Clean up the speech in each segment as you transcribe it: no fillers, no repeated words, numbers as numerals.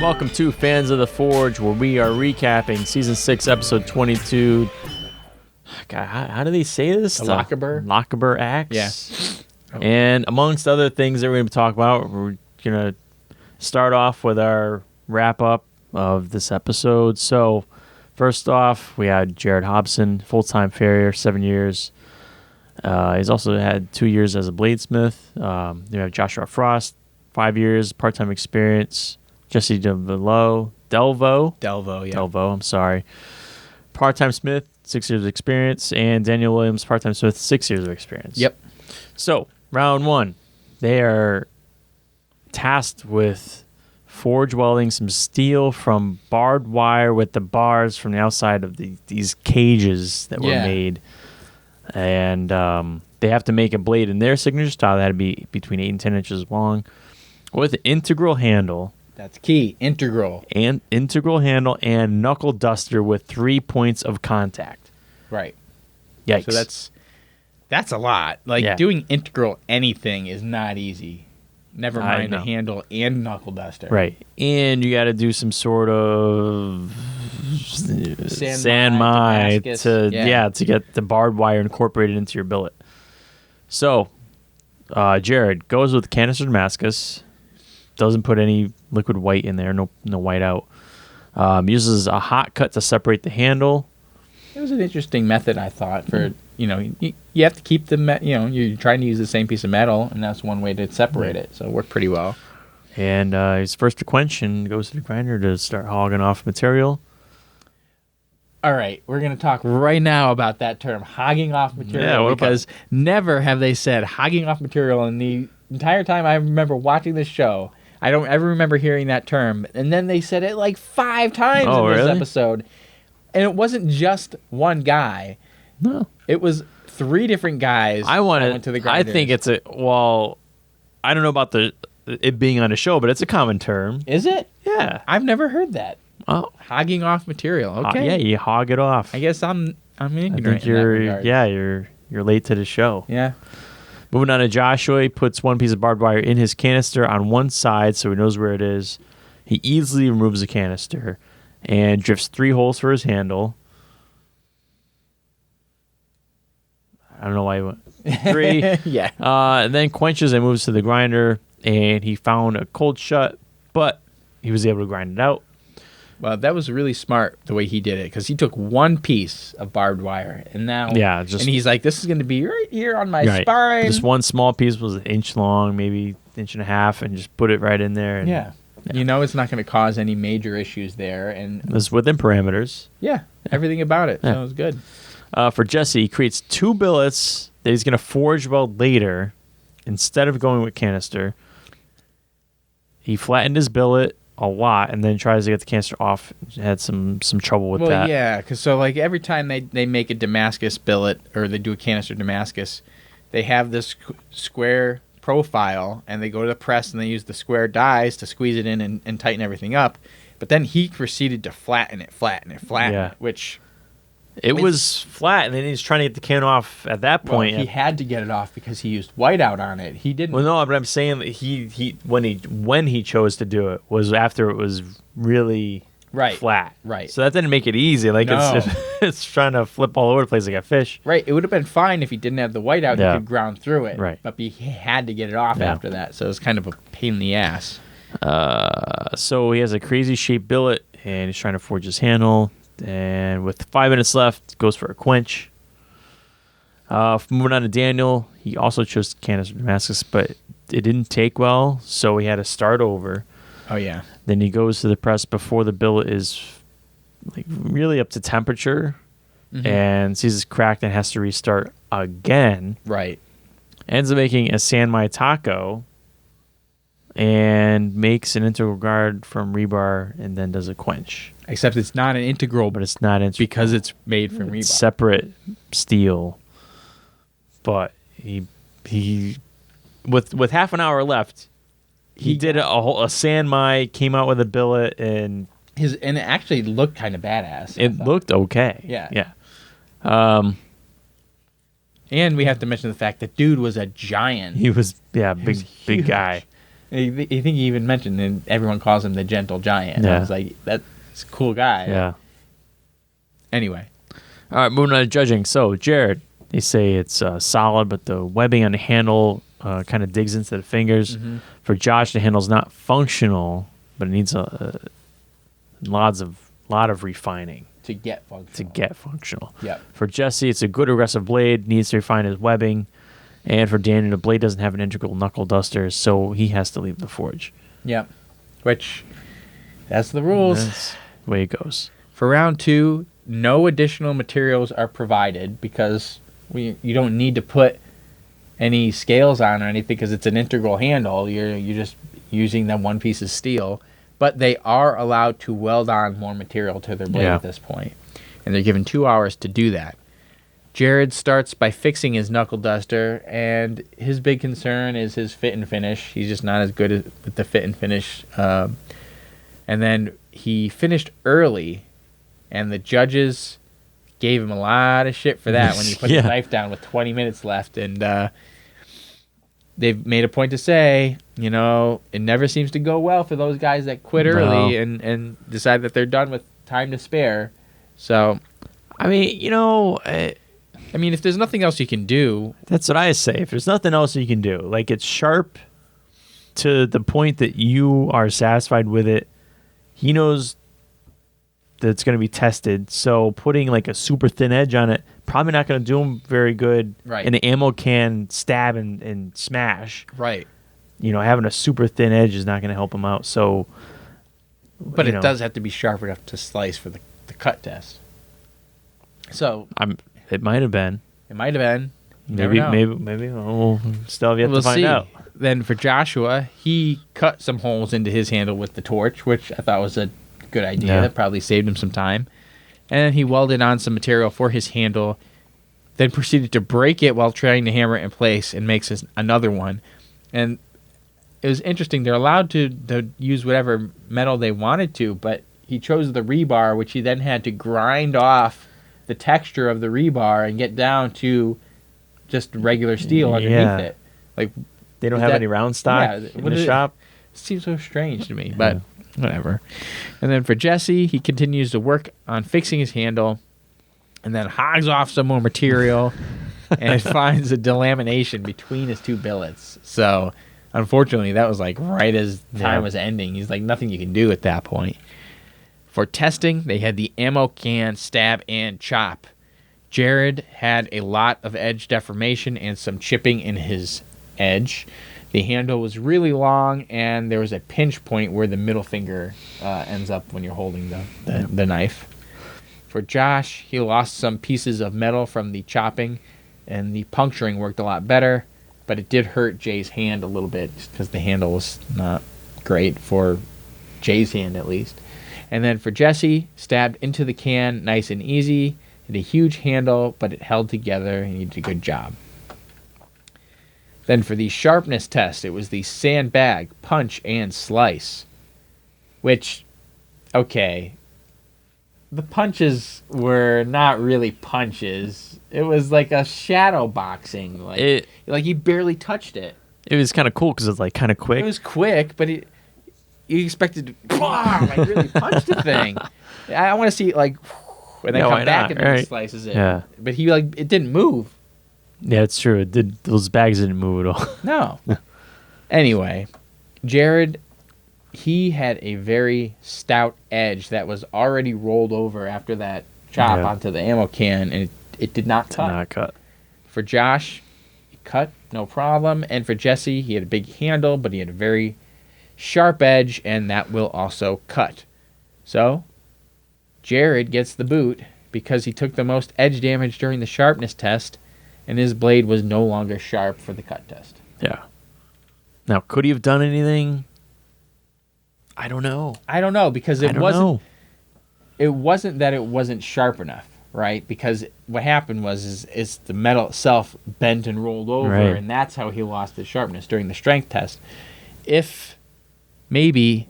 Welcome to Fans of the Forge, where we are recapping Season 6, Episode 22. God, how do they say this? Lochaber Axe? Yeah. Oh. And amongst other things that we're going to talk about, we're going to start off with our wrap-up of this episode. So, first off, we had Jared Hobson, full-time farrier, 7 years. He's also had 2 years as a bladesmith. You have Joshua Frost, 5 years, part-time experience. Jesse Delvo, I'm sorry. Part-time smith, 6 years of experience. And Daniel Williams, part-time smith, 6 years of experience. Yep. So, round one, they are tasked with forge welding some steel from barbed wire with the bars from the outside of these cages that were made. And they have to make a blade in their signature style that had to be between 8 and 10 inches long with an integral handle. That's key. Integral handle and knuckle duster with 3 points of contact. Right. Yikes. So that's a lot. Doing integral anything is not easy. Never mind a handle and knuckle duster. Right. And you got to do some sort of sand mine to get the barbed wire incorporated into your billet. So, Jared goes with canister Damascus. Doesn't put any liquid white in there. No white out. Uses a hot cut to separate the handle. It was an interesting method, I thought. For you have to keep you're trying to use the same piece of metal, and that's one way to separate it. So it worked pretty well. And he's first to quench and goes to the grinder to start hogging off material. All right, we're going to talk right now about that term, hogging off material, because never have they said hogging off material in the entire time I remember watching this show. I don't ever remember hearing that term. And then they said it like 5 times in this episode. And it wasn't just one guy. No. It was 3 different guys went to the grinders. I think it's I don't know about it being on a show, but it's a common term. Is it? Yeah. I've never heard that. Oh. Hogging off material. Okay. Yeah, you hog it off. I guess I'm ignorant. I think you're late to the show. Yeah. Moving on to Joshua, he puts one piece of barbed wire in his canister on one side so he knows where it is. He easily removes the canister and drifts 3 holes for his handle. I don't know why he went 3. Yeah. And then quenches and moves to the grinder, and he found a cold shut, but he was able to grind it out. Well, that was really smart the way he did it, because he took one piece of barbed wire, and and he's like, "This is going to be right here on my spine." Just one small piece was an inch long, maybe inch and a half, and just put it right in there. And, it's not going to cause any major issues there, and it was within parameters. Yeah, everything about it. So it was good. For Jesse, he creates 2 billets that he's going to forge weld later instead of going with canister. He flattened his billet a lot and then tries to get the canister off. Had some trouble with that. Well, yeah, because every time they make a Damascus billet or they do a canister Damascus, they have this square profile and they go to the press and they use the square dies to squeeze it in and tighten everything up. But then he proceeded to flatten it, which... It was flat, and then he's trying to get the can off at that point. He had to get it off because he used whiteout on it. He didn't. Well, no, but I'm saying that he when he chose to do it was after it was really flat. Right. So that didn't make it easy. It's trying to flip all over the place like a fish. Right. It would have been fine if he didn't have the whiteout. He could ground through it. Right. But he had to get it off after that. So it was kind of a pain in the ass. So he has a crazy shaped billet, and he's trying to forge his handle. And with 5 minutes left, goes for a quench. Moving on to Daniel, he also chose canister Damascus, but it didn't take well, so he had to start over. Oh, yeah. Then he goes to the press before the billet is really up to temperature and sees it's cracked and has to restart again. Right. Ends up making a San Mai taco and makes an integral guard from rebar and then does a quench. Except it's not an integral, but it's not integral because it's made from rebar. Separate steel. But he with half an hour left, he did a San Mai, came out with a billet, and it actually looked kind of badass. It looked okay. Yeah. And we have to mention the fact that dude was a giant. He was big guy. I think he even mentioned, and everyone calls him the Gentle Giant. Yeah. I was like, that's a cool guy. Yeah. Anyway. All right, moving on to judging. So, Jared, they say it's solid, but the webbing on the handle kind of digs into the fingers. Mm-hmm. For Josh, the handle's not functional, but it needs a lot of refining To get functional. Yep. For Jesse, it's a good aggressive blade, needs to refine his webbing. And for Daniel, the blade doesn't have an integral knuckle duster, so he has to leave the forge. Yep. Which, that's the rules. That's the way it goes. For round 2, no additional materials are provided because you don't need to put any scales on or anything because it's an integral handle. You're just using that one piece of steel. But they are allowed to weld on more material to their blade at this point. And they're given 2 hours to do that. Jared starts by fixing his knuckle duster, and his big concern is his fit and finish. He's just not as good with the fit and finish. And then he finished early, and the judges gave him a lot of shit for that when he put his knife down with 20 minutes left. And they've made a point to say, it never seems to go well for those guys that quit early and decide that they're done with time to spare. So, I mean, if there's nothing else you can do. That's what I say. If there's nothing else you can do, like it's sharp to the point that you are satisfied with it. He knows that it's going to be tested. So putting like a super thin edge on it, probably not going to do him very good. Right. And the ammo can stab and smash. Right. Having a super thin edge is not going to help him out. So, but it does have to be sharp enough to slice for the cut test. So it might have been. It might have been. Maybe we'll still have yet to find out. Then for Joshua, he cut some holes into his handle with the torch, which I thought was a good idea. Yeah. That probably saved him some time. And then he welded on some material for his handle, then proceeded to break it while trying to hammer it in place and makes another one. And it was interesting. They're allowed to use whatever metal they wanted to, but he chose the rebar, which he then had to grind off the texture of the rebar and get down to just regular steel underneath it. Like they don't have any round stock in the shop. It seems so strange to me, but whatever. And then for Jesse, he continues to work on fixing his handle and then hogs off some more material and finds a delamination between his two billets. So unfortunately, that was like right as time was ending. He's like, nothing you can do at that point. For testing, they had the ammo can, stab, and chop. Jared had a lot of edge deformation and some chipping in his edge. The handle was really long, and there was a pinch point where the middle finger ends up when you're holding the knife. For Josh, he lost some pieces of metal from the chopping, and the puncturing worked a lot better, but it did hurt Jay's hand a little bit because the handle was not great for Jay's hand at least. And then for Jesse, stabbed into the can nice and easy. Had a huge handle, but it held together, and he did a good job. Then for the sharpness test, it was the sandbag, punch, and slice. Which, okay, the punches were not really punches. It was like a shadow boxing. Like he barely touched it. It was kind of cool because it was like kind of quick. It was quick, but you expected to like really punch the thing. I want to see like, and then come back and then he slices it. Yeah. But it didn't move. Yeah, it's true. Those bags didn't move at all. No. Anyway, Jared, he had a very stout edge that was already rolled over after that chop onto the ammo can, and it did not cut. For Josh, he cut, no problem. And for Jesse, he had a big handle, but he had a very sharp edge, and that will also cut. So, Jared gets the boot because he took the most edge damage during the sharpness test, and his blade was no longer sharp for the cut test. Yeah. Now, could he have done anything? I don't know. Because it wasn't that it wasn't sharp enough, right? Because what happened was the metal itself bent and rolled over, and that's how he lost his sharpness during the strength test. If maybe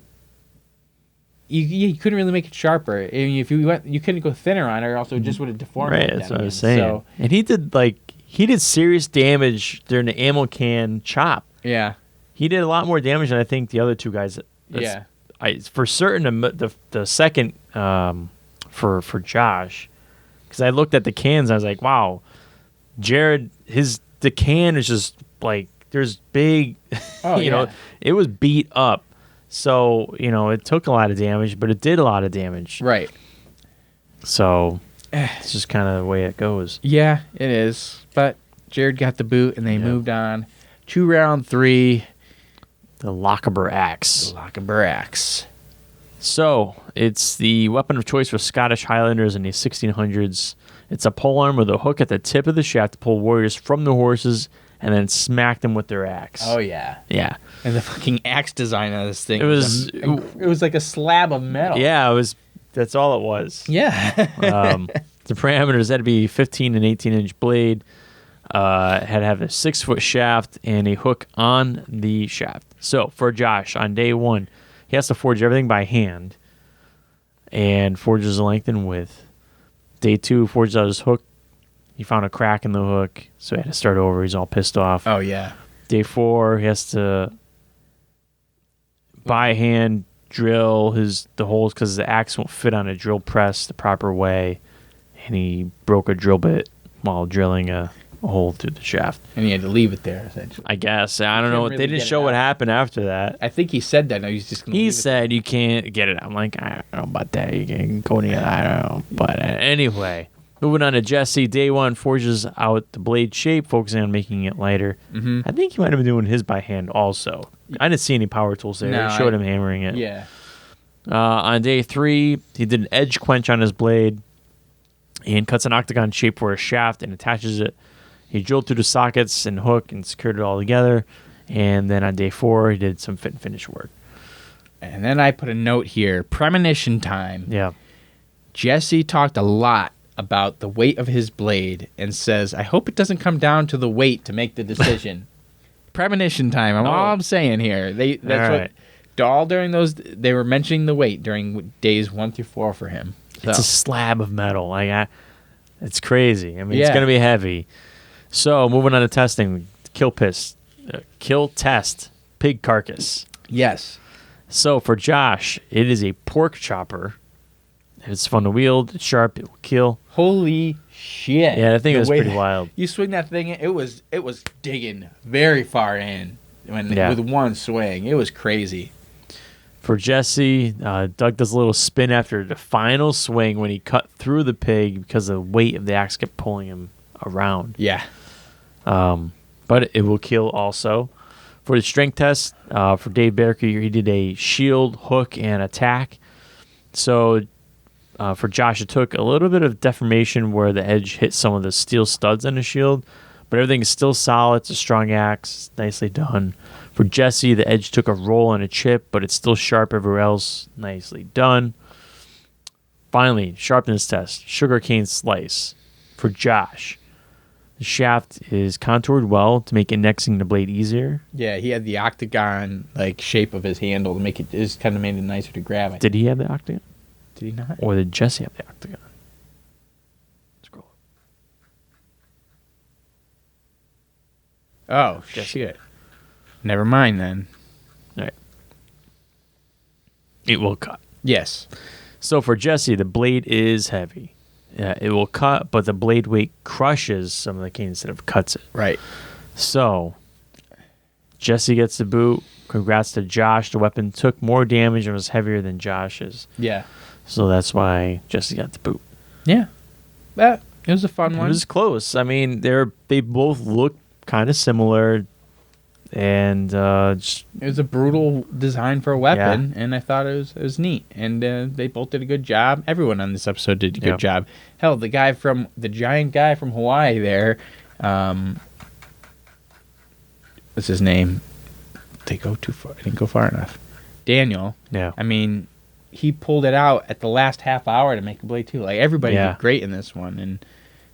you couldn't really make it sharper. I mean, if you couldn't go thinner on it, or else it just would have deformed. Right, that's what I was saying. So, and he did serious damage during the ammo can chop. Yeah. he did a lot more damage than I think the other two guys. For certain, the second for Josh, because I looked at the cans, I was like, wow, Jared, the can is just like there's big, know, it was beat up, so it took a lot of damage, but it did a lot of damage, right? So it's just kind of the way it goes. Yeah, it is. But Jared got the boot, and they moved on to round 3. The Lochaber Axe. The Lochaber Axe. So, it's the weapon of choice for Scottish Highlanders in the 1600s. It's a polearm with a hook at the tip of the shaft to pull warriors from the horses and then smack them with their axe. Oh, yeah. Yeah. And the fucking axe design of this thing. It was like a slab of metal. Yeah, that's all it was. Yeah. The parameters had to be 15 and 18-inch blade. Had to have a 6-foot shaft and a hook on the shaft. So, for Josh, on day 1, he has to forge everything by hand and forges the length and width. Day 2, forges out his hook. He found a crack in the hook, so he had to start over. He's all pissed off. Oh, yeah. Day 4, he has to by hand drill the holes because the axe won't fit on a drill press the proper way, and he broke a drill bit while drilling a hole through the shaft. And he had to leave it there, essentially. I guess. I don't know. Really they didn't show what happened after that. I think he said that. No, he's just going to He said you can't get it out. I'm like, I don't know about that. You can go in. I don't know. But anyway, moving on to Jesse. Day 1, forges out the blade shape, focusing on making it lighter. Mm-hmm. I think he might have been doing his by hand also. I didn't see any power tools there. They showed him hammering it. Yeah. On day 3, he did an edge quench on his blade and cuts an octagon shape for a shaft and attaches it. He drilled through the sockets and hook and secured it all together. And then on day 4, he did some fit and finish work. And then I put a note here. Premonition time. Yeah. Jesse talked a lot about the weight of his blade and says, I hope it doesn't come down to the weight to make the decision. Premonition time. All I'm saying here. During those, they were mentioning the weight during days 1 through 4 for him. So. It's a slab of metal. It's crazy. I mean, it's going to be heavy. So, moving on to testing, kill test, pig carcass. Yes. So, for Josh, it is a pork chopper. It's fun to wield. It's sharp. It will kill. Holy shit! Yeah, I think it was pretty wild. You swing that thing in, it was digging very far in with one swing. It was crazy. For Jesse, Doug does a little spin after the final swing when he cut through the pig because the weight of the axe kept pulling him around. Yeah. But it will kill also. For the strength test, for Dave Barker, he did a shield, hook, and attack. So for Josh, it took a little bit of deformation where the edge hit some of the steel studs on the shield, but everything is still solid. It's a strong axe. Nicely done. For Jesse, the edge took a roll and a chip, but it's still sharp everywhere else. Nicely done. Finally, sharpness test, sugarcane slice. For Josh, the shaft is contoured well to make indexing the blade easier. Yeah, he had the octagon shape of his handle to make it just kind of made it nicer to grab. Did he have the octagon? Did he not? Or did Jesse have the octagon? Scroll up. Oh, shit. Never mind then. All right. It will cut. Yes. So for Jesse, the blade is heavy. It will cut, but the blade weight crushes some of the cane instead of cuts it. Right. So Jesse gets the boot. Congrats to Josh. The weapon took more damage and was heavier than Josh's. Yeah. So that's why Jesse got the boot. Yeah. It was a fun one. It was close. I mean, they both look kind of similar. And it was a brutal design for a weapon, and I thought it was neat. And they both did a good job. Everyone on this episode did a good job. Hell, the giant guy from Hawaii there, what's his name? They go too far. I didn't go far enough. Daniel. Yeah. I mean, he pulled it out at the last half hour to make a blade too. Everybody did great in this one, and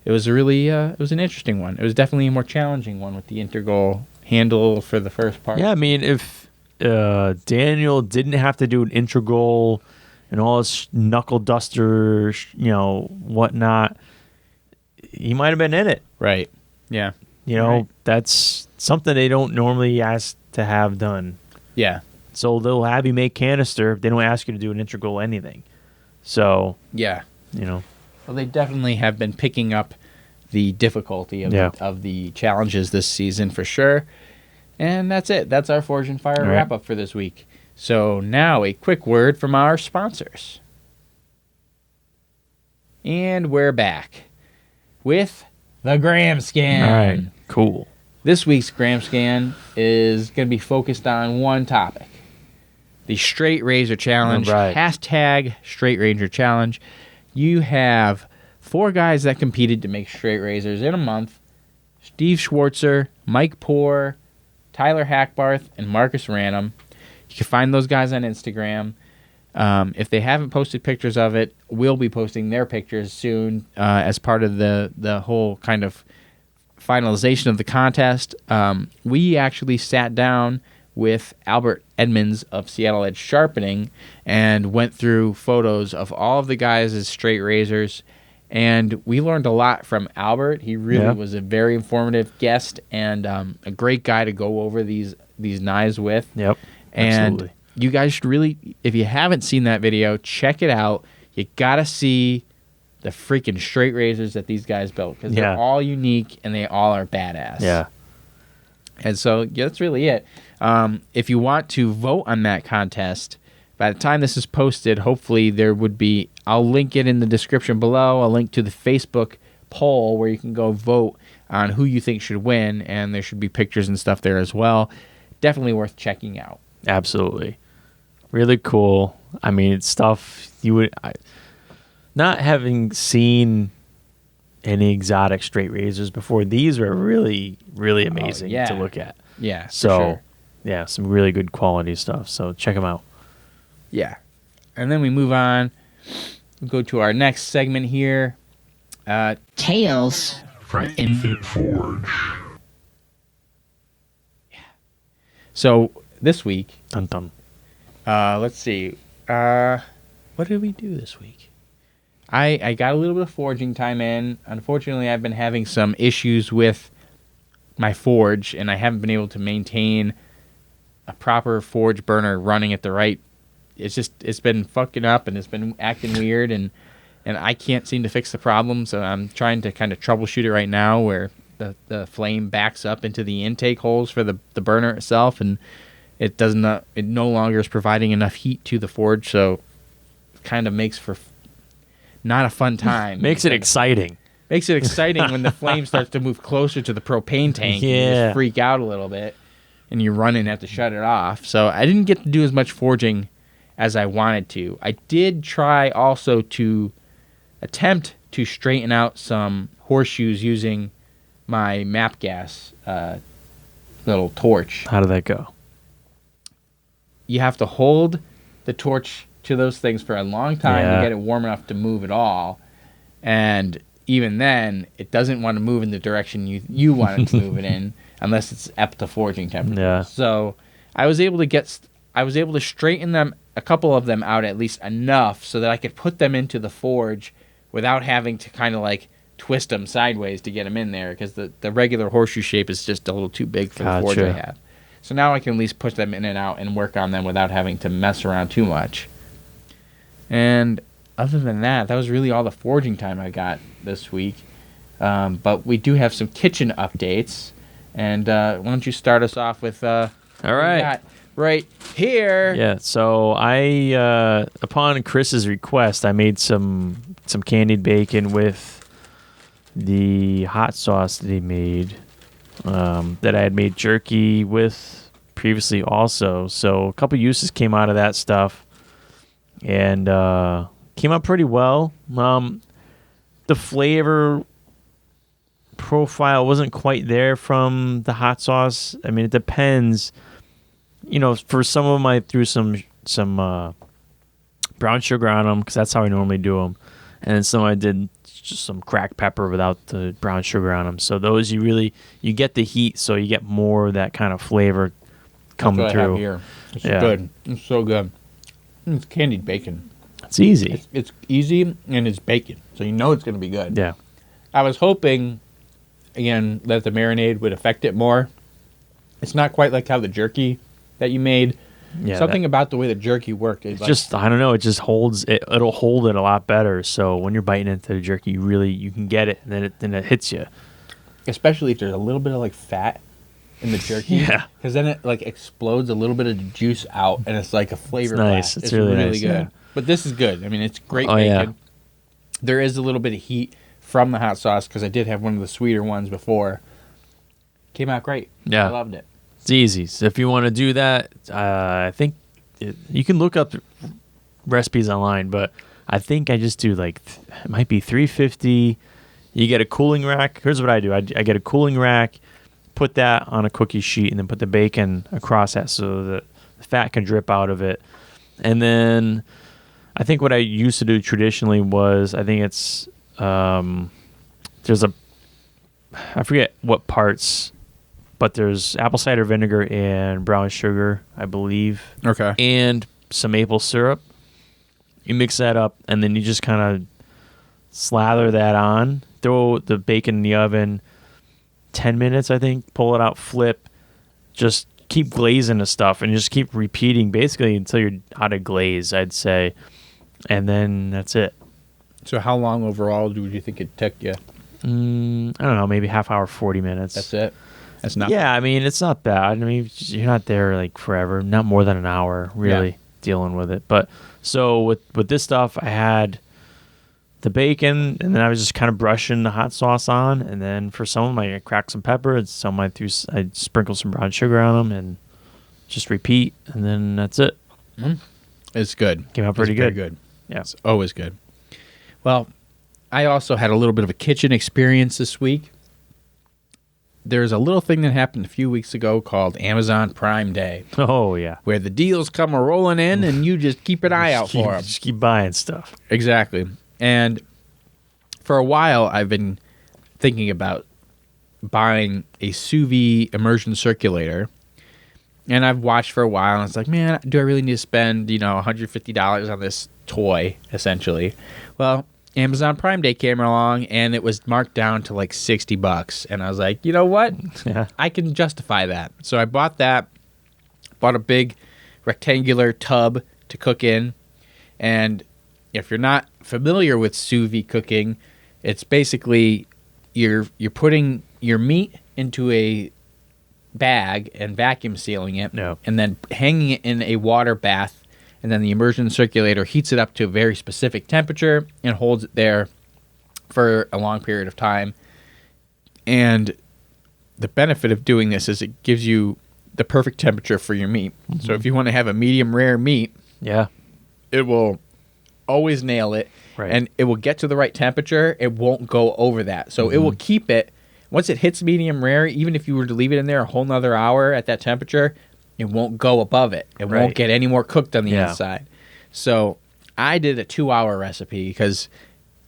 it was really it was an interesting one. It was definitely a more challenging one with the integral handle for the first part. Yeah, I mean, if Daniel didn't have to do an integral and all this knuckle duster, whatnot, he might have been in it. Right. Yeah. That's something they don't normally ask to have done. Yeah. So they'll have you make canister. They don't ask you to do an integral anything. So yeah, Well, they definitely have been picking up the difficulty of the challenges this season for sure. And that's it. That's our Forge and Fire wrap up for this week. So now a quick word from our sponsors. And we're back with the Gram Scan. All right, cool. This week's Gram Scan is going to be focused on one topic. The Straight Razor Challenge. Right. Hashtag Straight Razor Challenge. You have 4 guys that competed to make straight razors in a month. Steve Schwartzer, Mike Poore, Tyler Hackbarth, and Marcus Ranum. You can find those guys on Instagram. If they haven't posted pictures of it, we'll be posting their pictures soon as part of the whole kind of finalization of the contest. We actually sat down with Albert Edmonds of Seattle Edge Sharpening and went through photos of all of the guys as straight razors, and we learned a lot from Albert. He really was a very informative guest and a great guy to go over these knives with. Yep, and absolutely. You guys should really, if you haven't seen that video, check it out. You gotta see the freaking straight razors that these guys built, because they're all unique and they all are badass. Yeah. And so that's really it. If you want to vote on that contest, by the time this is posted, hopefully there would be, I'll link it in the description below, a link to the Facebook poll where you can go vote on who you think should win, and there should be pictures and stuff there as well. Definitely worth checking out. Absolutely. Really cool. I mean, it's stuff you would... not having seen any exotic straight razors before, these are really, really amazing to look at. Yeah, so, for sure. Yeah, some really good quality stuff. So check them out. Yeah. And then we move on. We'll go to our next segment here. Tales from Infant Forge. Yeah. So this week, Dun dun. let's see. What did we do this week? I got a little bit of forging time in. Unfortunately, I've been having some issues with my forge, and I haven't been able to maintain a proper forge burner running at the right. It's been fucking up, and it's been acting weird, and I can't seem to fix the problem. So I'm trying to kind of troubleshoot it right now, where the flame backs up into the intake holes for the burner itself, and it no longer is providing enough heat to the forge, so it kind of makes for not a fun time. Makes it exciting. Makes it exciting when the flame starts to move closer to the propane tank. Yeah. And you just freak out a little bit, and you run and have to shut it off. So I didn't get to do as much forging as I wanted to. I did try also to attempt to straighten out some horseshoes using my map gas little torch. How did that go? You have to hold the torch to those things for a long time to get it warm enough to move at all. And even then, it doesn't want to move in the direction you want it to move it in, unless it's up to forging temperature. Yeah. So I was able to straighten them, a couple of them out at least enough so that I could put them into the forge without having to kind of like twist them sideways to get them in there, because the regular horseshoe shape is just a little too big for the forge I have. So now I can at least push them in and out and work on them without having to mess around too much. And other than that, that was really all the forging time I got this week. But we do have some kitchen updates. And why don't you start us off with all right. Right here. Yeah, so I upon Chris's request, I made some candied bacon with the hot sauce that he made, that I had made jerky with previously also. So a couple uses came out of that stuff, and came out pretty well. The flavor profile wasn't quite there from the hot sauce. I mean, it depends. For some of them, I threw some brown sugar on them, because that's how I normally do them. And then some I did just some cracked pepper without the brown sugar on them. So those you get the heat, so you get more of that kind of flavor coming through. I have here. It's good. It's so good. It's candied bacon. It's easy. It's easy, and it's bacon, so you know it's going to be good. Yeah. I was hoping, again, that the marinade would affect it more. It's not quite like how the jerky that you made. Yeah, Something about the way the jerky worked. It's just, I don't know, it just holds it. It'll hold it a lot better. So when you're biting into the jerky, you can get it, and then it hits you. Especially if there's a little bit of like fat in the jerky. Yeah. Because then it like explodes a little bit of the juice out, and it's like a flavor. It's nice. blast. It's really nice, good. yeah. But this is good. I mean, it's great Oh, bacon. yeah. There is a little bit of heat from the hot sauce because I did have one of the sweeter ones before. Came out great. Yeah. I loved it. It's easy. So if you want to do that, I think you can look up recipes online, but I think I just do like it might be 350. You get a cooling rack. Here's what I do. I get a cooling rack, put that on a cookie sheet, and then put the bacon across that so that the fat can drip out of it. And then I think what I used to do traditionally was, I think it's there's I forget what parts, but there's apple cider vinegar and brown sugar, I believe. Okay. And some maple syrup. You mix that up, and then you just kind of slather that on. Throw the bacon in the oven 10 minutes, I think. Pull it out, flip. Just keep glazing the stuff, and just keep repeating basically until you're out of glaze, I'd say. And then that's it. So how long overall would you think it took you? I don't know, maybe half hour, 40 minutes. That's it? That's not Yeah, I mean, it's not bad. I mean, you're not there like forever. Not more than an hour, really, dealing with it. But so with this stuff, I had the bacon, and then I was just kind of brushing the hot sauce on. And then for some of them, I cracked some pepper. And some I sprinkled some brown sugar on them, and just repeat. And then that's it. It's good. Came out pretty good. Good. Yeah. It's always good. Well, I also had a little bit of a kitchen experience this week. There's a little thing that happened a few weeks ago called Amazon Prime Day, Oh, yeah. where the deals come rolling in and you just keep an eye out for them. Just keep buying stuff. Exactly. And for a while, I've been thinking about buying a Sous Vide immersion circulator. And I've watched for a while, and it's like, man, do I really need to spend, $150 on this toy, essentially? Well, Amazon Prime Day came along, and it was marked down to like $60. And I was like, you know what? Yeah. I can justify that. So I bought that, bought a big rectangular tub to cook in. And if you're not familiar with sous vide cooking, it's basically you're putting your meat into a bag and vacuum sealing it, and then hanging it in a water bath. And then the immersion circulator heats it up to a very specific temperature and holds it there for a long period of time. And the benefit of doing this is it gives you the perfect temperature for your meat. Mm-hmm. So if you want to have a medium rare meat, it will always nail it. Right. And it will get to the right temperature. It won't go over that. So it will keep it. Once it hits medium rare, even if you were to leave it in there a whole nother hour at that temperature, it won't go above it. It won't get any more cooked on the inside. So I did a 2-hour recipe because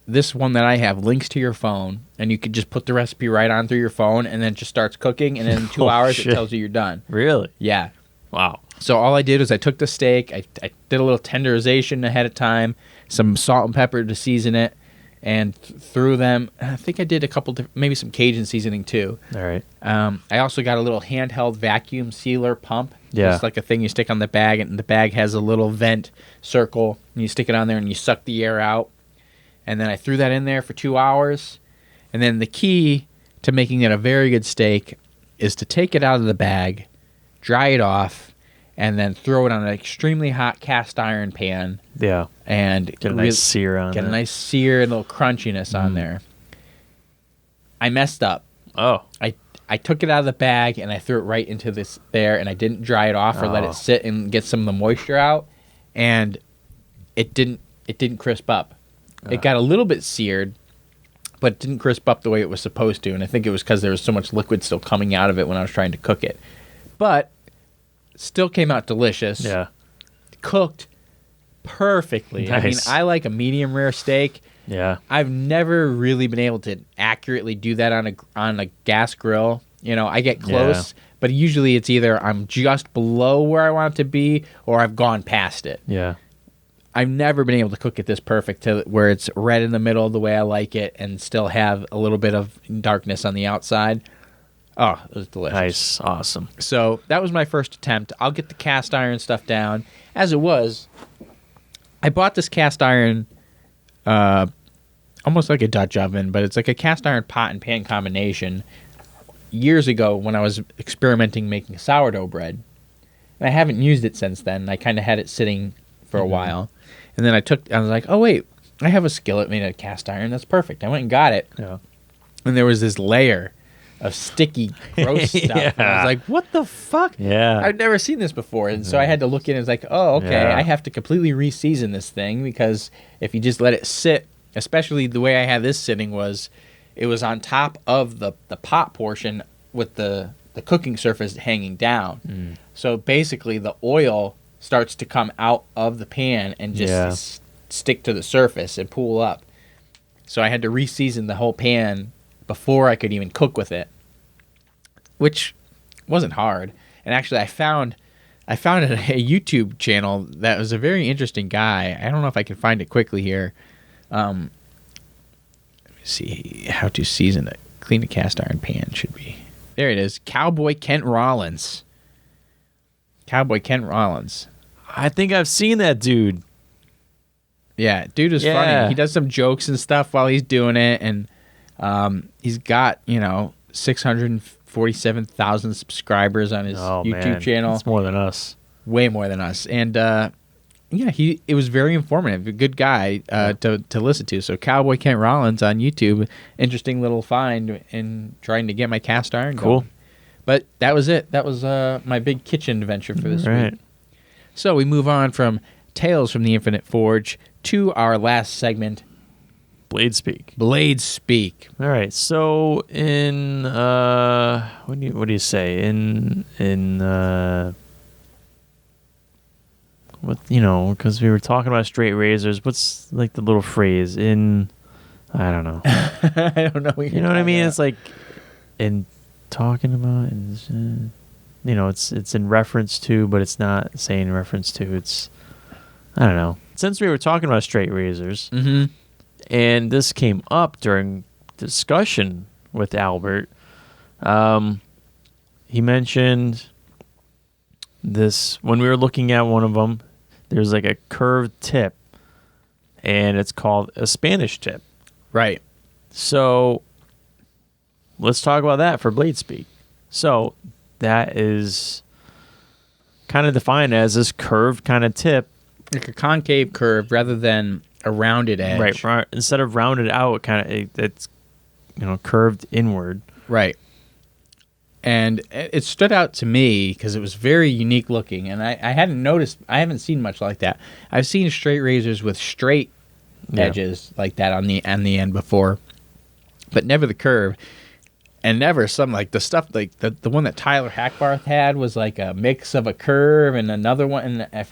this one that I have links to your phone, and you could just put the recipe right on through your phone, and then it just starts cooking, and in 2 hours it tells you you're done. Really? Yeah. Wow. So all I did was I took the steak, I did a little tenderization ahead of time, some salt and pepper to season it, and threw them. I think I did a couple, maybe some Cajun seasoning too. All right. I also got a little handheld vacuum sealer pump. Yeah. It's like a thing you stick on the bag, and the bag has a little vent circle, and you stick it on there, and you suck the air out. And then I threw that in there for 2 hours. And then the key to making it a very good steak is to take it out of the bag, dry it off, and then throw it on an extremely hot cast iron pan. Yeah. And get a nice sear on it. Get a nice sear and a little crunchiness on there. I messed up. Oh. I took it out of the bag and I threw it right into this there, and I didn't dry it off or let it sit and get some of the moisture out, and it didn't crisp up. It got a little bit seared, but it didn't crisp up the way it was supposed to, and I think it was because there was so much liquid still coming out of it when I was trying to cook it. But still came out delicious. Yeah. Cooked perfectly. Nice. I mean, I like a medium rare steak. Yeah. I've never really been able to accurately do that on a gas grill. I get close, but usually it's either I'm just below where I want it to be or I've gone past it. Yeah. I've never been able to cook it this perfect to where it's right in the middle the way I like it and still have a little bit of darkness on the outside. Oh, it was delicious. Nice. Awesome. So that was my first attempt. I'll get the cast iron stuff down. As it was, I bought this cast iron, almost like a Dutch oven, but it's like a cast iron pot and pan combination years ago when I was experimenting making sourdough bread. And I haven't used it since then. I kind of had it sitting for a while. And then I was like, oh, wait, I have a skillet made out of cast iron. That's perfect. I went and got it. Yeah. And there was this layer of sticky, gross stuff. Yeah. And I was like, what the fuck? Yeah. I've never seen this before. And so I had to look in and it's like, oh, okay, Yeah. I have to completely re-season this thing because if you just let it sit, especially the way I had this sitting was it was on top of the pot portion with the cooking surface hanging down. So basically the oil starts to come out of the pan and just stick to the surface and pool up. So I had to re-season the whole pan before I could even cook with it, which wasn't hard. And actually I found a YouTube channel that was a very interesting guy. I don't know if I can find it quickly here. Let me see how to season a clean a cast iron pan should be. There it is. Cowboy Kent Rollins. Cowboy Kent Rollins. I think I've seen that dude. Yeah, dude is funny. He does some jokes and stuff while he's doing it, and he's got 647,000 subscribers on his YouTube channel. That's more than us. Way more than us. And it was very informative. A good guy to listen to. So Cowboy Kent Rollins on YouTube, interesting little find in trying to get my cast iron going. Cool. But that was it. That was my big kitchen adventure for this week. So we move on from Tales from the Infinite Forge to our last segment, Blade Speak. Blade Speak. All right. So in what do you say in what because we were talking about straight razors. What's like the little phrase in? I don't know. I don't know. You know what I mean? About. It's like in talking about. It's in reference to, but it's not saying reference to. It's I don't know. Since we were talking about straight razors, and this came up during discussion with Albert, he mentioned this when we were looking at one of them. There's like a curved tip, and it's called a Spanish tip. Right. So let's talk about that for Blade Speak. So that is kind of defined as this curved kind of tip. Like a concave curve rather than a rounded edge. Right. Instead of rounded out, it's curved inward. Right. And it stood out to me because it was very unique looking, and I hadn't noticed. I haven't seen much like that. I've seen straight razors with straight edges like that on the end before, but never the curve, and never some like the stuff like the one that Tyler Hackbarth had was like a mix of a curve and another one. And I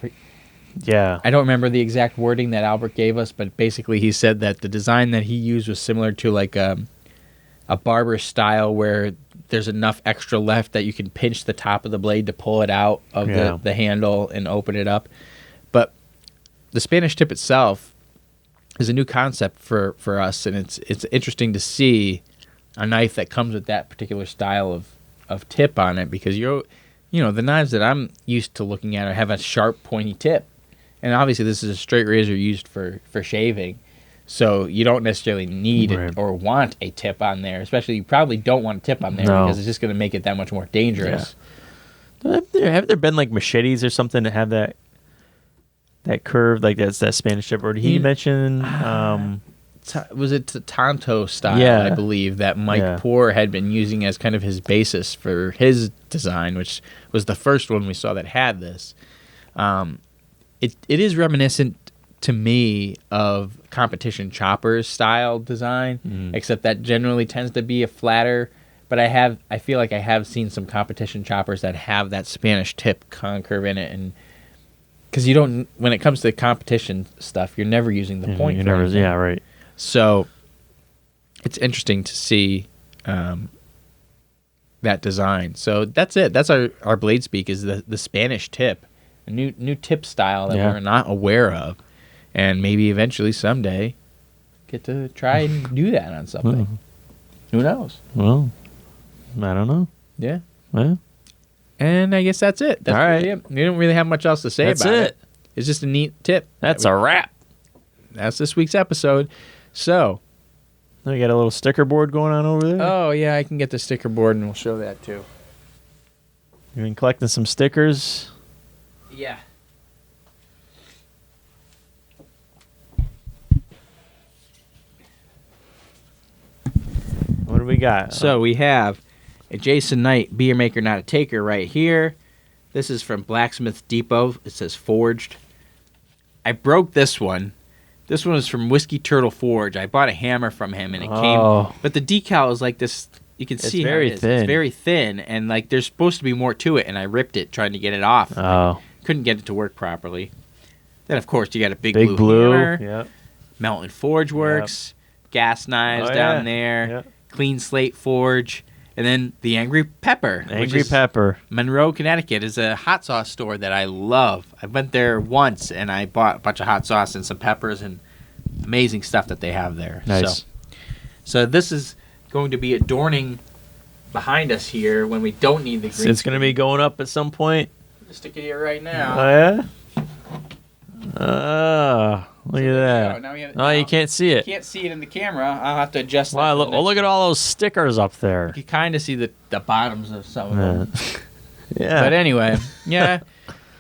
don't remember the exact wording that Albert gave us, but basically he said that the design that he used was similar to like a barber style where there's enough extra left that you can pinch the top of the blade to pull it out of the handle and open it up. But the Spanish tip itself is a new concept for us, and it's interesting to see a knife that comes with that particular style of tip on it, because the knives that I'm used to looking at have a sharp, pointy tip. And obviously this is a straight razor used for shaving. So you don't necessarily need it or want a tip on there. Especially, you probably don't want a tip on there because it's just going to make it that much more dangerous. Yeah. Have there been like machetes or something that have that curve, like that's that Spanish tip? Or did he mention? Was it Tanto style? I believe that Mike Poor had been using as kind of his basis for his design, which was the first one we saw that had this. It is reminiscent to me of competition choppers style design, except that generally tends to be a flatter. But I feel like I have seen some competition choppers that have that Spanish tip concurve in it, and because when it comes to competition stuff, you're never using the point. You're never, right. So it's interesting to see that design. So that's it. That's our Blade Speak is the Spanish tip, a new tip style that we're not aware of. And maybe eventually someday get to try and do that on something. Who knows? Well, I don't know. Yeah. Well, and I guess that's it. That's all right. really it. We don't really have much else to say about it. It's just a neat tip. That's a wrap. That's this week's episode. So, we got a little sticker board going on over there. Oh yeah, I can get the sticker board and we'll show that too. You've been collecting some stickers. Yeah. What do we got? So we have a Jason Knight beer maker, not a taker, right here. This is from Blacksmith Depot. It says forged. I broke this one. This one is from Whiskey Turtle Forge. I bought a hammer from him and it came, but the decal is like this. You can see very how it is. thin. It's very thin, and like there's supposed to be more to it, and I ripped it trying to get it off. Oh. Couldn't get it to work properly. Then of course you got a big blue hammer. Yep. Melton Forge Works, gas knives down there, yep. Clean Slate Forge, and then the Angry Pepper. Angry Pepper. Monroe, Connecticut is a hot sauce store that I love. I went there once and I bought a bunch of hot sauce and some peppers and amazing stuff that they have there. Nice. So this is going to be adorning behind us here when we don't need the green. It's going to be going up at some point. Just stick it here right now. Oh, yeah? Oh, look at that. Now we have, Oh, you can't see it. You can't see it in the camera. I'll have to adjust that. Wow, look at all those stickers up there. You can kind of see the bottoms of some of them. Yeah. But anyway, yeah,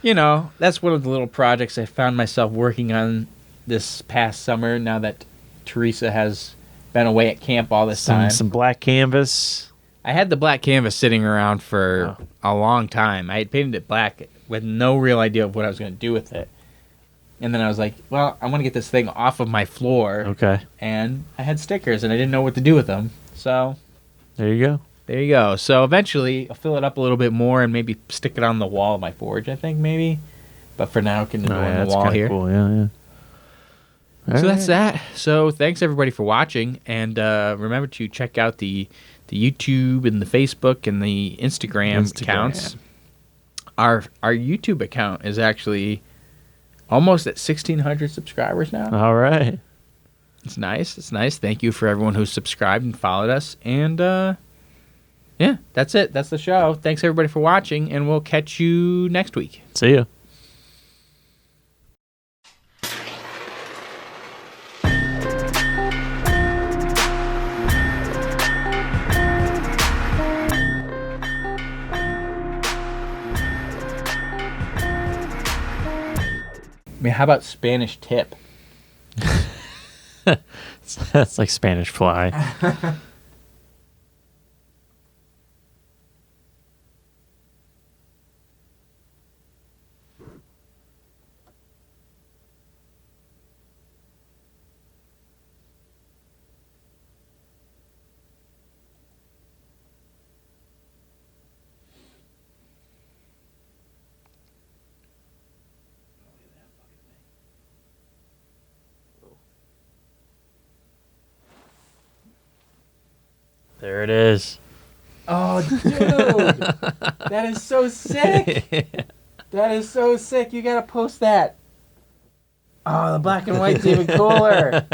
that's one of the little projects I found myself working on this past summer now that Teresa has been away at camp all this time. Some black canvas. I had the black canvas sitting around for a long time. I had painted it black with no real idea of what I was going to do with it. And then I was like, well, I want to get this thing off of my floor. Okay. And I had stickers, and I didn't know what to do with them. So there you go. There you go. So eventually, I'll fill it up a little bit more and maybe stick it on the wall of my forge, I think, maybe. But for now, it can adorn the wall here. Cool. Yeah. So that's that. So thanks, everybody, for watching. And remember to check out the YouTube and the Facebook and the Instagram accounts. Our YouTube account is actually almost at 1,600 subscribers now. All right. It's nice. It's nice. Thank you for everyone who's subscribed and followed us. And yeah, that's it. That's the show. Thanks, everybody, for watching, and we'll catch you next week. See ya. I mean, how about Spanish tip? That's like Spanish fly. There it is. Oh, dude. That is so sick. That is so sick. You got to post that. Oh, the black and white's even cooler.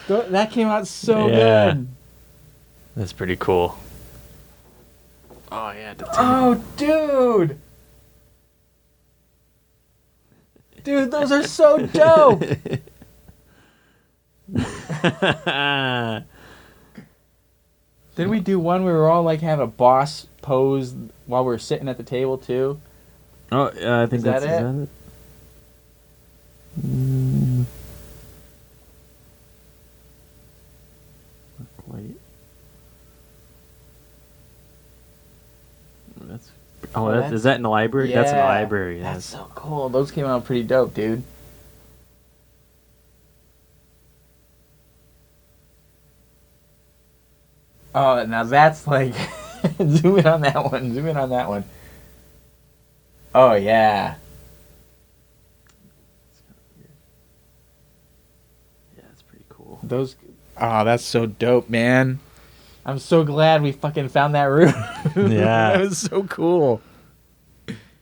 That came out so good. That's pretty cool. Oh, yeah. Oh, dude. Dude, those are so dope. Didn't we do one where we were all like have a boss pose while we were sitting at the table too? Oh, I think that's it. Not quite. Is that in the library? Yeah, that's in the library. That's so cool. Those came out pretty dope, dude. Oh, now that's like... Zoom in on that one. Zoom in on that one. Oh, yeah. Yeah, that's pretty cool. Those... Oh, that's so dope, man. I'm so glad we fucking found that room. Yeah. That was so cool.